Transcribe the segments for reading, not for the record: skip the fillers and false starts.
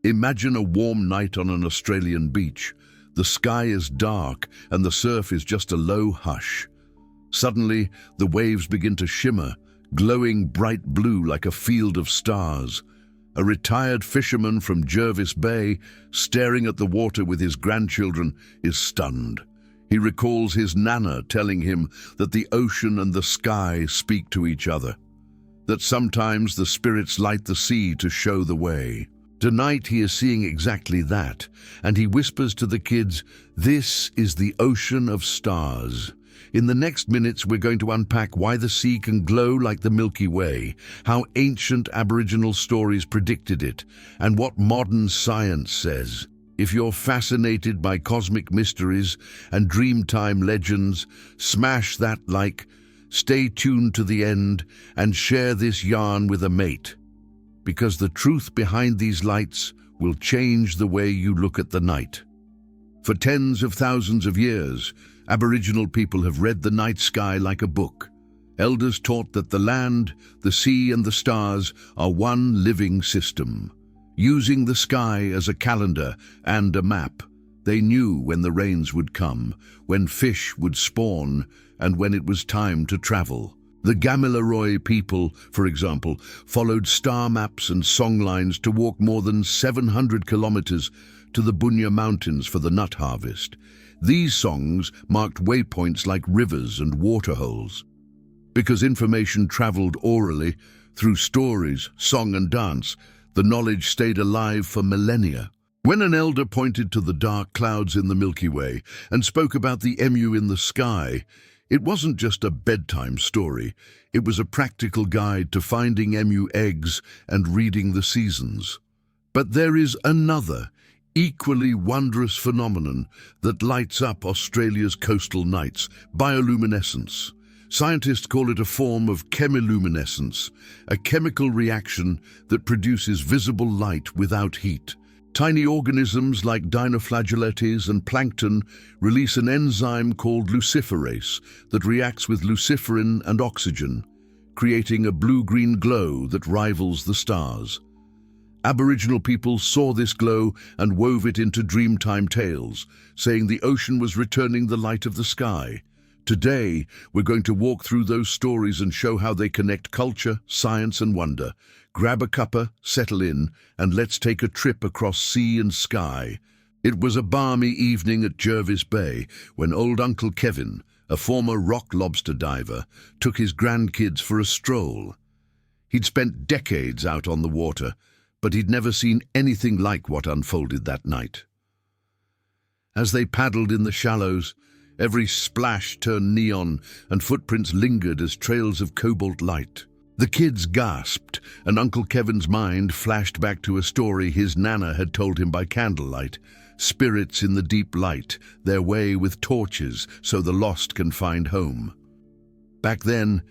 Imagine a warm night on an Australian beach. The sky is dark and the surf is just a low hush. Suddenly, the waves begin to shimmer, glowing bright blue like a field of stars. A retired fisherman from Jervis Bay, staring at the water with his grandchildren, is stunned. He recalls his nana telling him that the ocean and the sky speak to each other, that sometimes the spirits light the sea to show the way. Tonight he is seeing exactly that, and he whispers to the kids, "This is the ocean of stars." In the next minutes, we're going to unpack why the sea can glow like the Milky Way, how ancient Aboriginal stories predicted it, and what modern science says. If you're fascinated by cosmic mysteries and Dreamtime legends, smash that like, stay tuned to the end, and share this yarn with a mate. Because the truth behind these lights will change the way you look at the night. For tens of thousands of years, Aboriginal people have read the night sky like a book. Elders taught that the land, the sea, and the stars are one living system. Using the sky as a calendar and a map, they knew when the rains would come, when fish would spawn, and when it was time to travel. The Gamilaroi people, for example, followed star maps and songlines to walk more than 700 kilometers to the Bunya Mountains for the nut harvest. These songs marked waypoints like rivers and waterholes. Because information traveled orally, through stories, song and dance, the knowledge stayed alive for millennia. When an elder pointed to the dark clouds in the Milky Way and spoke about the emu in the sky, it wasn't just a bedtime story, it was a practical guide to finding emu eggs and reading the seasons. But there is another, equally wondrous phenomenon that lights up Australia's coastal nights: bioluminescence. Scientists call it a form of chemiluminescence, a chemical reaction that produces visible light without heat. Tiny organisms like dinoflagellates and plankton release an enzyme called luciferase that reacts with luciferin and oxygen, creating a blue-green glow that rivals the stars. Aboriginal people saw this glow and wove it into Dreamtime tales, saying the ocean was returning the light of the sky. Today, we're going to walk through those stories and show how they connect culture, science, and wonder. Grab a cuppa, settle in, and let's take a trip across sea and sky. It was a balmy evening at Jervis Bay when old Uncle Kevin, a former rock lobster diver, took his grandkids for a stroll. He'd spent decades out on the water, but he'd never seen anything like what unfolded that night. As they paddled in the shallows, every splash turned neon and footprints lingered as trails of cobalt light. The kids gasped, and Uncle Kevin's mind flashed back to a story his nana had told him by candlelight. Spirits in the deep light, their way with torches so the lost can find home. Back then,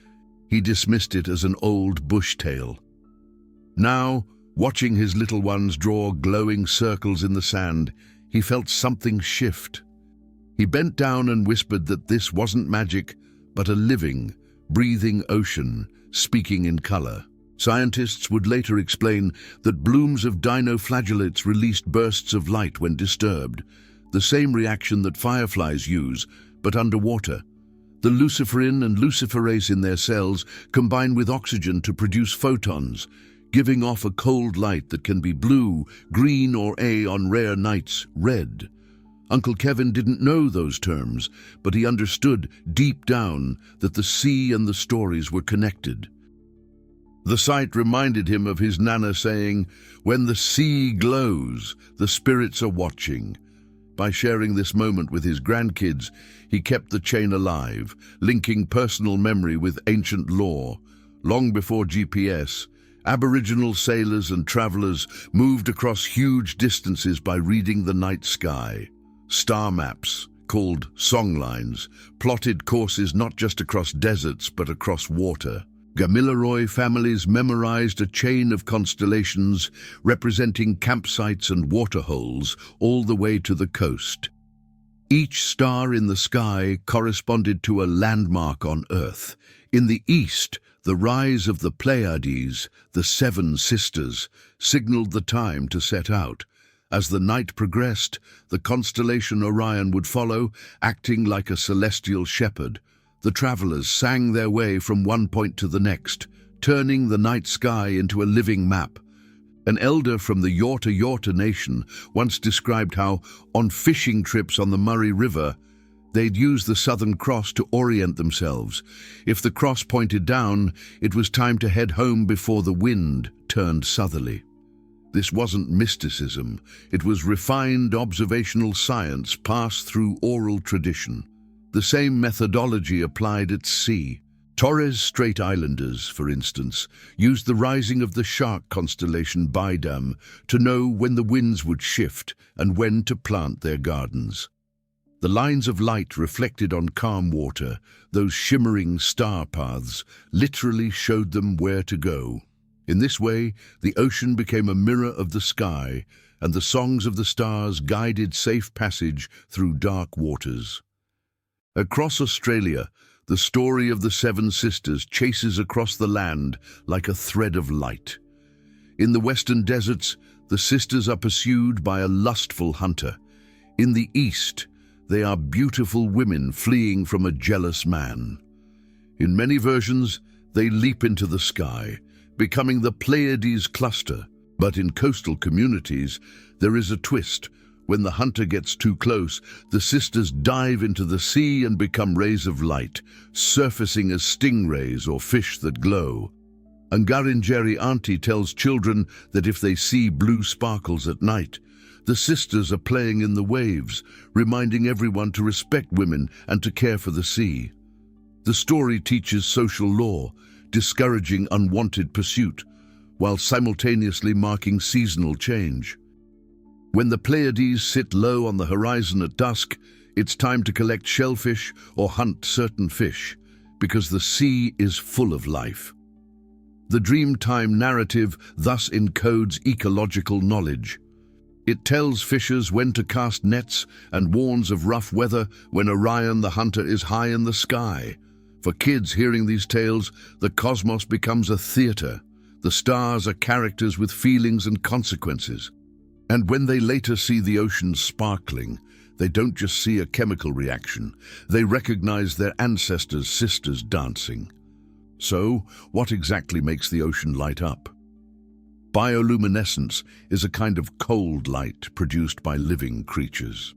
he dismissed it as an old bush tale. Now, watching his little ones draw glowing circles in the sand, he felt something shift. He bent down and whispered that this wasn't magic, but a living, breathing ocean, speaking in color. Scientists would later explain that blooms of dinoflagellates released bursts of light when disturbed, the same reaction that fireflies use, but underwater. The luciferin and luciferase in their cells combine with oxygen to produce photons, giving off a cold light that can be blue, green, or on rare nights, red. Uncle Kevin didn't know those terms, but he understood deep down that the sea and the stories were connected. The sight reminded him of his nana saying, "When the sea glows, the spirits are watching." By sharing this moment with his grandkids, he kept the chain alive, linking personal memory with ancient lore. Long before GPS, Aboriginal sailors and travelers moved across huge distances by reading the night sky. Star maps, called songlines, plotted courses not just across deserts but across water. Gamilaroi families memorized a chain of constellations representing campsites and waterholes all the way to the coast. Each star in the sky corresponded to a landmark on Earth. In the east, The rise of the Pleiades, the seven sisters, signaled the time to set out. As the night progressed, the constellation Orion would follow, acting like a celestial shepherd. The travelers sang their way from one point to the next, turning the night sky into a living map. An elder from the Yorta nation once described how, on fishing trips on the Murray River, they'd use the Southern Cross to orient themselves. If the cross pointed down, it was time to head home before the wind turned southerly. This wasn't mysticism, it was refined observational science passed through oral tradition. The same methodology applied at sea. Torres Strait Islanders, for instance, used the rising of the shark constellation Bidam to know when the winds would shift and when to plant their gardens. The lines of light reflected on calm water, those shimmering star paths, literally showed them where to go. In this way, the ocean became a mirror of the sky, and the songs of the stars guided safe passage through dark waters. Across Australia, the story of the Seven Sisters chases across the land like a thread of light. In the western deserts, the sisters are pursued by a lustful hunter. In the east, they are beautiful women fleeing from a jealous man. In many versions, they leap into the sky, becoming the Pleiades cluster. But in coastal communities, there is a twist. When the hunter gets too close, the sisters dive into the sea and become rays of light, surfacing as stingrays or fish that glow. Ngarrindjeri Auntie tells children that if they see blue sparkles at night, the sisters are playing in the waves, reminding everyone to respect women and to care for the sea. The story teaches social law, discouraging unwanted pursuit, while simultaneously marking seasonal change. When the Pleiades sit low on the horizon at dusk, it's time to collect shellfish or hunt certain fish, because the sea is full of life. The Dreamtime narrative thus encodes ecological knowledge. It tells fishers when to cast nets and warns of rough weather when Orion the hunter is high in the sky. For kids hearing these tales, the cosmos becomes a theater. The stars are characters with feelings and consequences. And when they later see the ocean sparkling, they don't just see a chemical reaction. They recognize their ancestors' sisters dancing. So, what exactly makes the ocean light up? Bioluminescence is a kind of cold light produced by living creatures.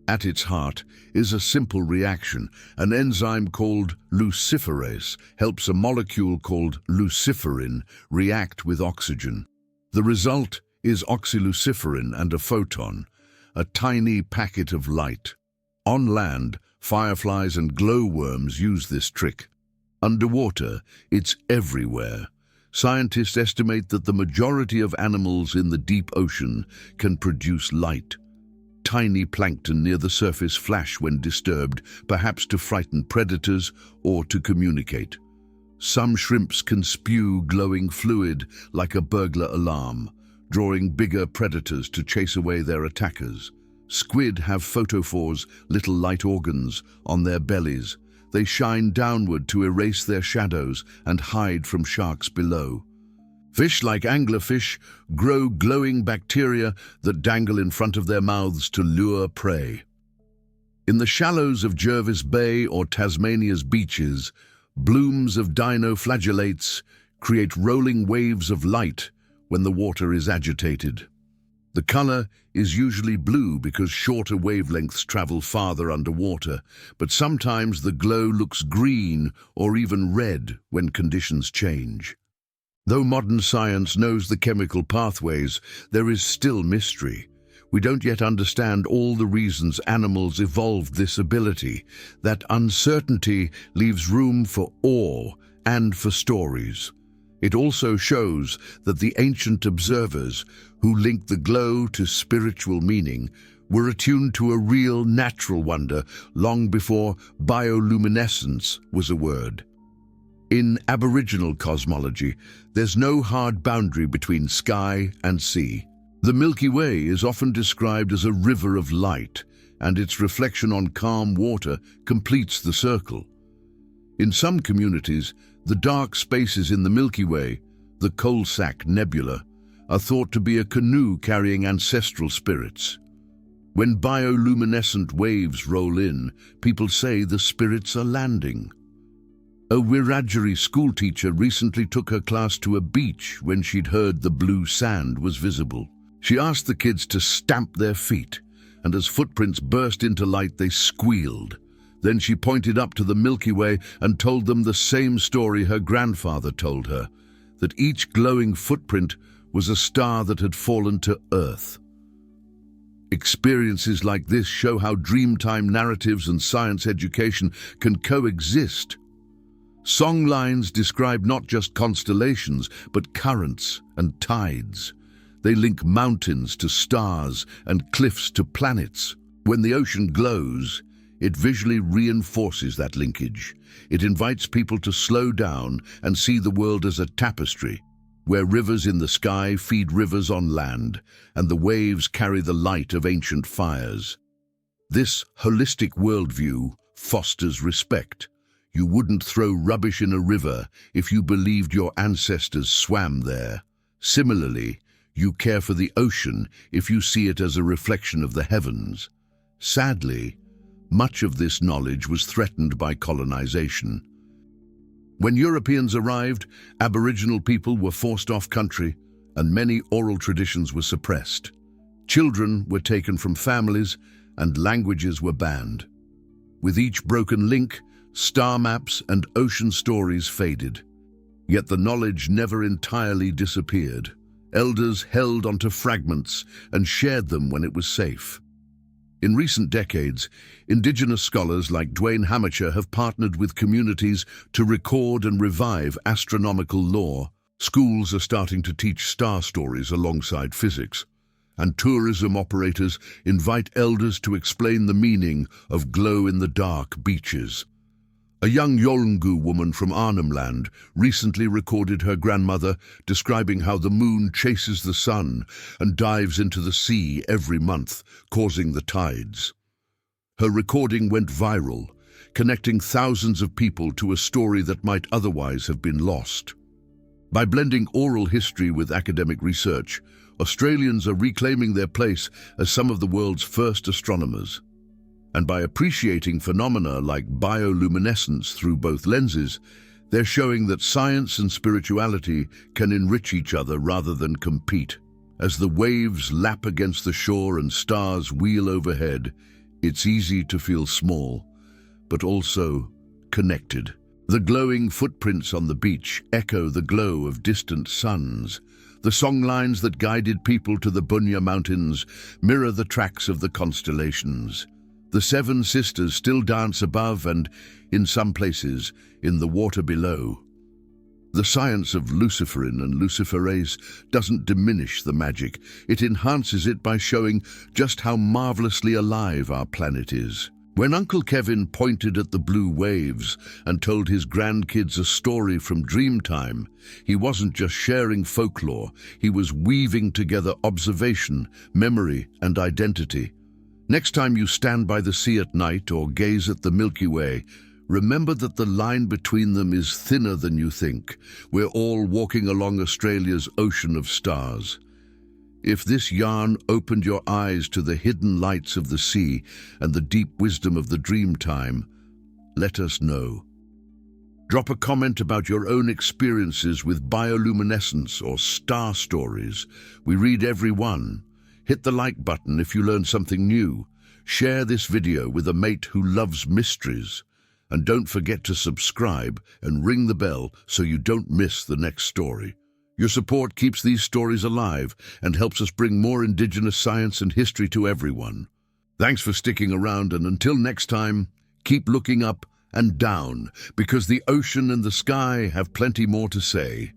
At its heart is a simple reaction. An enzyme called luciferase helps a molecule called luciferin react with oxygen. The result is oxyluciferin and a photon, a tiny packet of light. On land, fireflies and glowworms use this trick. Underwater, it's everywhere. Scientists estimate that the majority of animals in the deep ocean can produce light. Tiny plankton near the surface flash when disturbed, perhaps to frighten predators or to communicate. Some shrimps can spew glowing fluid like a burglar alarm, drawing bigger predators to chase away their attackers. Squid have photophores, little light organs, on their bellies. They shine downward to erase their shadows and hide from sharks below. Fish like anglerfish grow glowing bacteria that dangle in front of their mouths to lure prey. In the shallows of Jervis Bay or Tasmania's beaches, blooms of dinoflagellates create rolling waves of light when the water is agitated. The color is usually blue because shorter wavelengths travel farther underwater, but sometimes the glow looks green or even red when conditions change. Though modern science knows the chemical pathways, there is still mystery. We don't yet understand all the reasons animals evolved this ability. That uncertainty leaves room for awe and for stories. It also shows that the ancient observers who linked the glow to spiritual meaning were attuned to a real natural wonder long before bioluminescence was a word. In Aboriginal cosmology, there's no hard boundary between sky and sea. The Milky Way is often described as a river of light, and its reflection on calm water completes the circle. In some communities, The dark spaces in the Milky Way, the Coal-Sack Nebula, are thought to be a canoe carrying ancestral spirits. When bioluminescent waves roll in, people say the spirits are landing. A Wiradjuri schoolteacher recently took her class to a beach when she'd heard the blue sand was visible. She asked the kids to stamp their feet, and as footprints burst into light, they squealed. Then she pointed up to the Milky Way and told them the same story her grandfather told her, that each glowing footprint was a star that had fallen to Earth. Experiences like this show how Dreamtime narratives and science education can coexist. Songlines describe not just constellations, but currents and tides. They link mountains to stars and cliffs to planets. When the ocean glows, it visually reinforces that linkage. It invites people to slow down and see the world as a tapestry, where rivers in the sky feed rivers on land, and the waves carry the light of ancient fires. This holistic worldview fosters respect. You wouldn't throw rubbish in a river if you believed your ancestors swam there. Similarly, you care for the ocean if you see it as a reflection of the heavens. Sadly, much of this knowledge was threatened by colonization. When Europeans arrived, Aboriginal people were forced off country, and many oral traditions were suppressed. Children were taken from families, and languages were banned. With each broken link, star maps and ocean stories faded. Yet the knowledge never entirely disappeared. Elders held onto fragments and shared them when it was safe. In recent decades, Indigenous scholars like Dwayne Hamacher have partnered with communities to record and revive astronomical lore. Schools are starting to teach star stories alongside physics, and tourism operators invite elders to explain the meaning of glow-in-the-dark beaches. A young Yolngu woman from Arnhem Land recently recorded her grandmother describing how the moon chases the sun and dives into the sea every month, causing the tides. Her recording went viral, connecting thousands of people to a story that might otherwise have been lost. By blending oral history with academic research, Australians are reclaiming their place as some of the world's first astronomers. And by appreciating phenomena like bioluminescence through both lenses, they're showing that science and spirituality can enrich each other rather than compete. As the waves lap against the shore and stars wheel overhead, it's easy to feel small, but also connected. The glowing footprints on the beach echo the glow of distant suns. The songlines that guided people to the Bunya Mountains mirror the tracks of the constellations. The seven sisters still dance above and, in some places, in the water below. The science of luciferin and luciferase doesn't diminish the magic. It enhances it by showing just how marvelously alive our planet is. When Uncle Kevin pointed at the blue waves and told his grandkids a story from Dreamtime, he wasn't just sharing folklore, he was weaving together observation, memory, and identity. Next time you stand by the sea at night or gaze at the Milky Way, remember that the line between them is thinner than you think. We're all walking along Australia's ocean of stars. If this yarn opened your eyes to the hidden lights of the sea and the deep wisdom of the Dreamtime, let us know. Drop a comment about your own experiences with bioluminescence or star stories. We read every one. Hit the like button if you learned something new. Share this video with a mate who loves mysteries. And don't forget to subscribe and ring the bell so you don't miss the next story. Your support keeps these stories alive and helps us bring more Indigenous science and history to everyone. Thanks for sticking around, and until next time, keep looking up and down, because the ocean and the sky have plenty more to say.